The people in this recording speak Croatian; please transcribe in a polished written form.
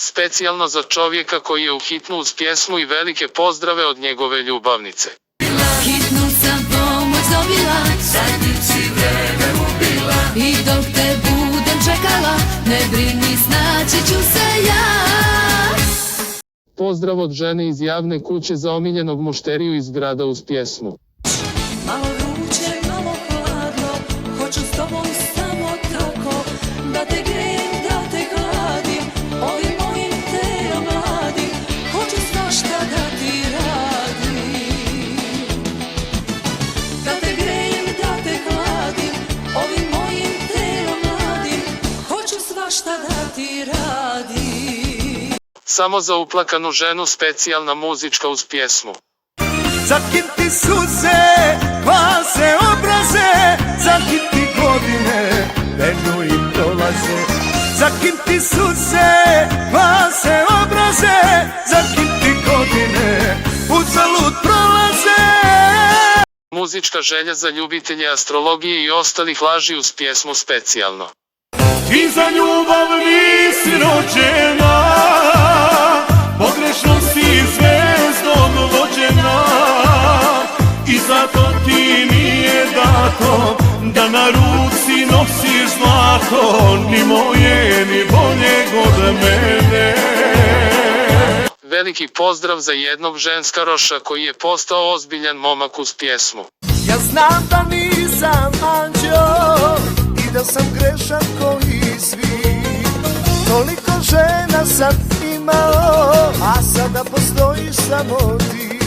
Specijalno za čovjeka koji je u hitnu uz pjesmu i velike pozdrave od njegove ljubavnice. Hitnu sam pomoć dobila, sad ti si vreme ubila. I dok te budem čekala, ne brini, snaći ću se ja. Pozdrav od žene iz javne kuće za omiljenog mušteriju iz grada uz pjesmu. Malo vruće, malo hladno, hoću s tobom samo tako, da te grejem, da te hladim, ovim mojim telom mladim, hoću svašta da ti radim. Da te grejem, da te hladim, ovim mojim telom mladim, hoću svašta da ti radim. Samo za uplakanu ženu specijalna muzička uz pjesmu. Za kim ti suze, kvase obraze, za kim ti godine penju i prolaze. Za kim ti suze, kvase obraze, za kim ti godine uzalud prolaze. Muzička želja za ljubitelje astrologije i ostalih laži uz pjesmu specijalno. Ti za ljubav nisi rođena, pogrešno si zvezdom vođena, i zato ti nije dato da na ruci nosiš zlato, ni moje, ni boljeg od mene. Veliki pozdrav za jednog ženskaroša koji je postao ozbiljan momak uz pjesmu. Ja znam da nisam anđeo i da sam grešan koji svi. Toliko žena sam imao, a sada postojiš samo ti.